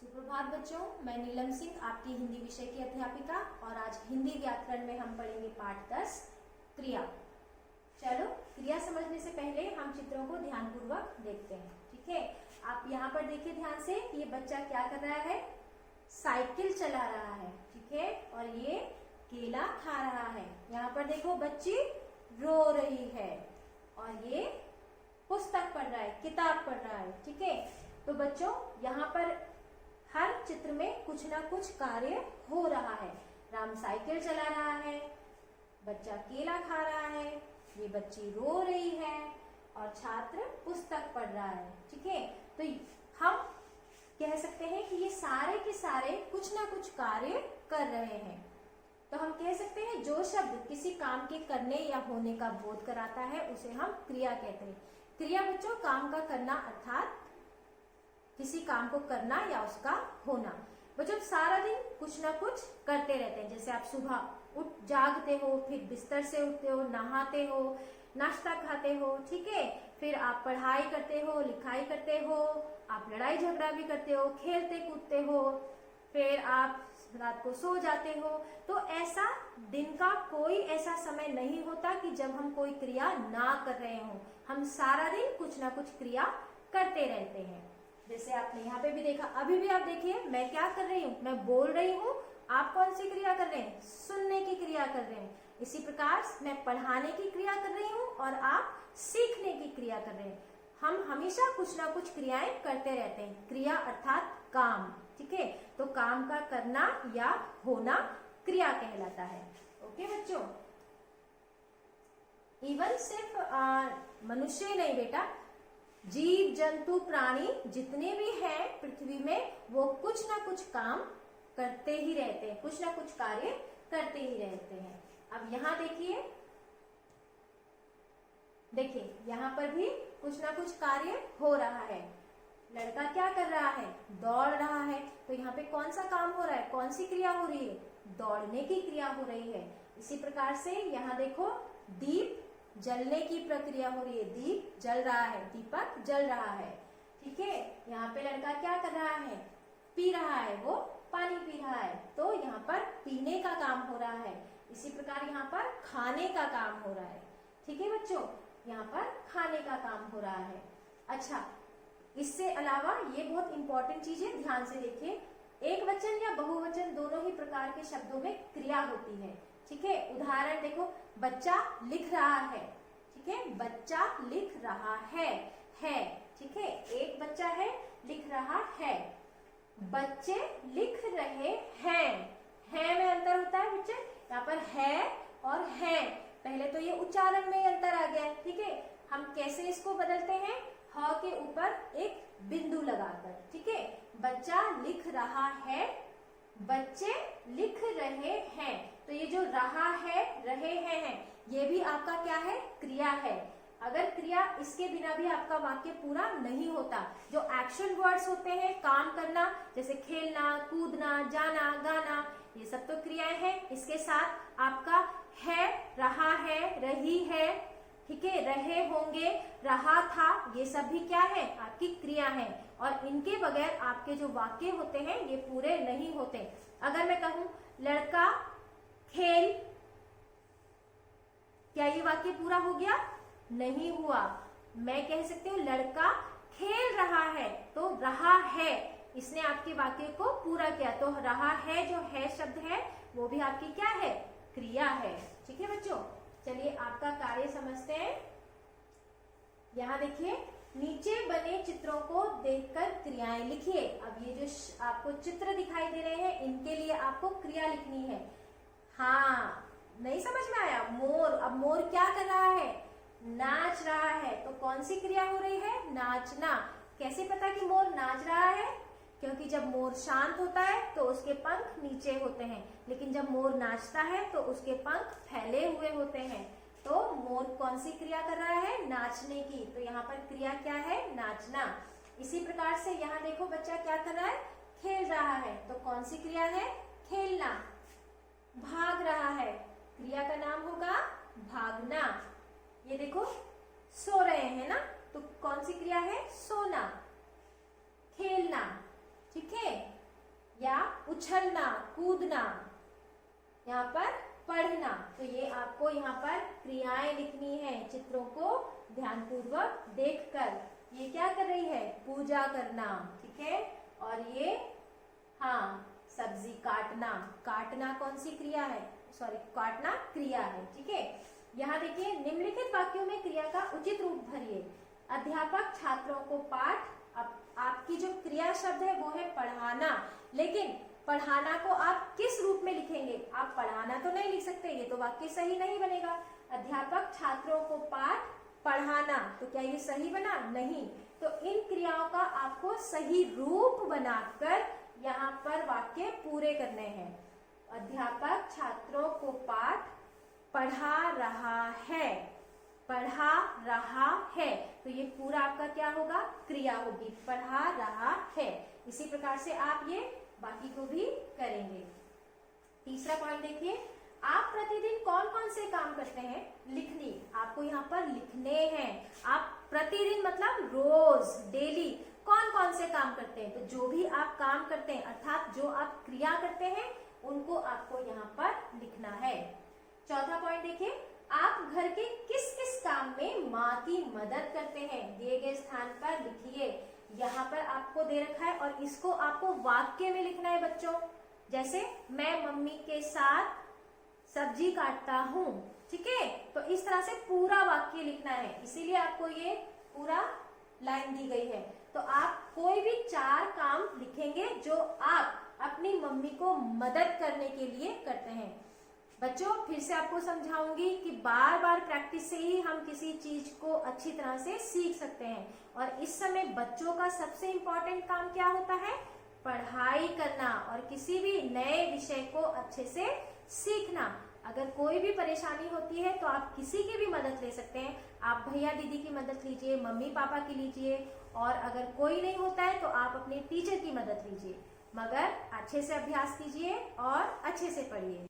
सुप्रभात बच्चों, मैं नीलम सिंह आपकी हिंदी विषय की अध्यापिका और आज हिंदी व्याकरण में हम पढ़ेंगे पाठ 10 क्रिया। चलो क्रिया समझने से पहले हम चित्रों को ध्यानपूर्वक देखते हैं। ठीक है, आप यहाँ पर देखिए ध्यान से कि ये बच्चा क्या कर रहा है, साइकिल चला रहा है। ठीक है, और ये केला खा रहा है। यहाँ पर देखो बच्ची रो रही है और ये पुस्तक पढ़ रहा है, किताब पढ़ रहा है। ठीक है, तो बच्चों यहाँ पर हर चित्र में कुछ ना कुछ कार्य हो रहा है। राम साइकिल चला रहा है, बच्चा केला खा रहा है, ये बच्ची रो रही है और छात्र पुस्तक पढ़ रहा है। ठीक है, तो हम कह सकते हैं कि ये सारे के सारे कुछ ना कुछ कार्य कर रहे हैं। तो हम कह सकते हैं जो शब्द किसी काम के करने या होने का बोध कराता है उसे हम क्रिया कहते हैं। क्रिया बच्चों काम का करना अर्थात किसी काम को करना या उसका होना। बच्चों सारा दिन कुछ ना कुछ करते रहते हैं। जैसे आप सुबह उठ जागते हो, फिर बिस्तर से उठते हो, नहाते हो, नाश्ता खाते हो। ठीक है, फिर आप पढ़ाई करते हो, लिखाई करते हो, आप लड़ाई झगड़ा भी करते हो, खेलते कूदते हो, फिर आप रात को सो जाते हो। तो ऐसा दिन का कोई ऐसा समय नहीं होता कि जब हम कोई क्रिया ना कर रहे हो। हम सारा दिन कुछ ना कुछ क्रिया करते रहते हैं। जैसे आपने यहाँ पे भी देखा, अभी भी आप देखिए मैं क्या कर रही हूँ, मैं बोल रही हूँ। आप कौन सी क्रिया कर रहे हैं, सुनने की क्रिया कर रहे हैं। इसी प्रकार मैं पढ़ाने की क्रिया कर रही हूँ और आप सीखने की क्रिया कर रहे हैं। हम हमेशा कुछ ना कुछ क्रियाएं करते रहते हैं। क्रिया अर्थात काम। ठीक है, तो काम का करना या होना क्रिया कहलाता है। ओके बच्चों, इवन सिर्फ मनुष्य ही नहीं बेटा, जीव जंतु प्राणी जितने भी हैं पृथ्वी में वो कुछ ना कुछ काम करते ही रहते हैं, कुछ ना कुछ कार्य करते ही रहते हैं। अब यहाँ देखिए यहाँ पर भी कुछ ना कुछ कार्य हो रहा है। लड़का क्या कर रहा है, दौड़ रहा है। तो यहाँ पे कौन सा काम हो रहा है, कौन सी क्रिया हो रही है, दौड़ने की क्रिया हो रही है। इसी प्रकार से यहाँ देखो दीप जलने की प्रक्रिया हो रही है, दीप जल रहा है, दीपक जल रहा है। ठीक है, यहाँ पे लड़का क्या कर रहा है, पी रहा है, वो पानी पी रहा है। तो यहाँ पर पीने का काम हो रहा है। इसी प्रकार यहाँ पर खाने का काम हो रहा है। ठीक है बच्चों, यहाँ पर खाने का काम हो रहा है। अच्छा, इससे अलावा ये बहुत इंपॉर्टेंट चीज है, ध्यान से देखिए। एक वचन या बहुवचन दोनों ही प्रकार के शब्दों में क्रिया होती है। ठीक है, उदाहरण देखो, बच्चा लिख रहा है। ठीक है, बच्चा लिख रहा है। ठीक है, एक बच्चा है, लिख रहा है। बच्चे लिख रहे हैं। है में अंतर होता है बच्चे, यहाँ पर है और है, पहले तो ये उच्चारण में अंतर आ गया है। ठीक है, हम कैसे इसको बदलते हैं, ह के ऊपर एक बिंदु लगाकर। ठीक है, बच्चा लिख रहा है, बच्चे लिख रहे हैं। तो ये जो रहा है, रहे हैं, ये भी आपका क्या है, क्रिया है। अगर क्रिया इसके बिना भी आपका वाक्य पूरा नहीं होता। जो एक्शन वर्ड्स होते हैं, काम करना, जैसे खेलना, कूदना, जाना, गाना, ये सब तो क्रियाएं हैं। इसके साथ आपका है, रहा है, रही है, ठीक है, रहे होंगे, रहा था, ये सब भी क्या है, आपकी क्रिया है। और इनके बगैर आपके जो वाक्य होते हैं ये पूरे नहीं होते। अगर मैं कहूं लड़का खेल, क्या ये वाक्य पूरा हो गया, नहीं हुआ। मैं कह सकती हूँ लड़का खेल रहा है, तो रहा है, इसने आपके वाक्य को पूरा किया। तो रहा है जो है शब्द है वो भी आपकी क्या है, क्रिया है। ठीक है बच्चों, चलिए आपका कार्य समझते हैं। यहाँ देखिए, नीचे बने चित्रों को देखकर क्रियाएं लिखिए। अब ये जो आपको चित्र दिखाई दे रहे हैं इनके लिए आपको क्रिया लिखनी है। हाँ, नहीं समझ में आया, मोर, अब मोर क्या कर रहा है, नाच रहा है। तो कौन सी क्रिया हो रही है, नाचना। कैसे पता कि मोर नाच रहा है, क्योंकि जब मोर शांत होता है तो उसके पंख नीचे होते हैं, लेकिन जब मोर नाचता है तो उसके पंख फैले हुए होते हैं। तो मोर कौन सी क्रिया कर रहा है, नाचने की। तो यहाँ पर क्रिया क्या है, नाचना। इसी प्रकार से यहाँ देखो बच्चा क्या कर रहा है, खेल रहा है। तो कौन सी क्रिया है, खेलना। भाग रहा है, क्रिया का नाम होगा भागना। ये देखो सो रहे हैं ना, तो कौन सी क्रिया है, सोना। खेलना, ठीक है, या उछलना, कूदना, यहाँ पर पढ़ना। तो ये आपको यहाँ पर क्रियाएं लिखनी है। चित्रों को ध्यानपूर्वक देखकर ये क्या कर रही है, पूजा करना, ठीक है। और ये हाँ सब्जी काटना, काटना कौन सी क्रिया है, सॉरी काटना क्रिया है, ठीक है। यहाँ देखिए निम्नलिखित वाक्यों में क्रिया का उचित रूप भरिए। अध्यापक छात्रों को पाठ, अब आपकी जो क्रिया शब्द है वो है पढ़ाना, लेकिन पढ़ाना को आप किस रूप में लिखेंगे, आप पढ़ाना तो नहीं लिख सकते, ये तो वाक्य सही नहीं बनेगा। अध्यापक छात्रों को पाठ पढ़ाना, तो क्या ये सही बना, नहीं। तो इन क्रियाओं का आपको सही रूप बनाकर यहाँ पर वाक्य पूरे करने हैं। अध्यापक छात्रों को पाठ पढ़ा रहा है, पढ़ा रहा है, तो ये पूरा आपका क्या होगा, क्रिया होगी, पढ़ा रहा है। इसी प्रकार से आप ये बाकी को भी करेंगे। तीसरा पॉइंट देखिए, आप प्रतिदिन कौन कौन से काम करते हैं, लिखनी, आपको यहाँ पर लिखने हैं। आप प्रतिदिन मतलब रोज, डेली कौन कौन से काम करते हैं, तो जो भी आप काम करते हैं अर्थात जो आप क्रिया करते हैं उनको आपको यहाँ पर लिखना है। चौथा पॉइंट देखिए, आप घर के किस किस काम में माँ की मदद करते हैं, दिए गए स्थान पर लिखिए। यहाँ पर आपको दे रखा है और इसको आपको वाक्य में लिखना है बच्चों। जैसे मैं मम्मी के साथ सब्जी काटता हूँ, ठीक है। तो इस तरह से पूरा वाक्य लिखना है, इसीलिए आपको ये पूरा लाइन दी गई है। तो आप कोई भी 4 काम लिखेंगे जो आप अपनी मम्मी को मदद करने के लिए करते हैं। बच्चों फिर से आपको समझाऊंगी कि बार बार प्रैक्टिस से ही हम किसी चीज को अच्छी तरह से सीख सकते हैं। और इस समय बच्चों का सबसे इम्पोर्टेंट काम क्या होता है, पढ़ाई करना और किसी भी नए विषय को अच्छे से सीखना। अगर कोई भी परेशानी होती है तो आप किसी की भी मदद ले सकते हैं। आप भैया दीदी की मदद लीजिए, मम्मी पापा की लीजिए, और अगर कोई नहीं होता है तो आप अपने टीचर की मदद लीजिए, मगर अच्छे से अभ्यास कीजिए और अच्छे से पढ़िए।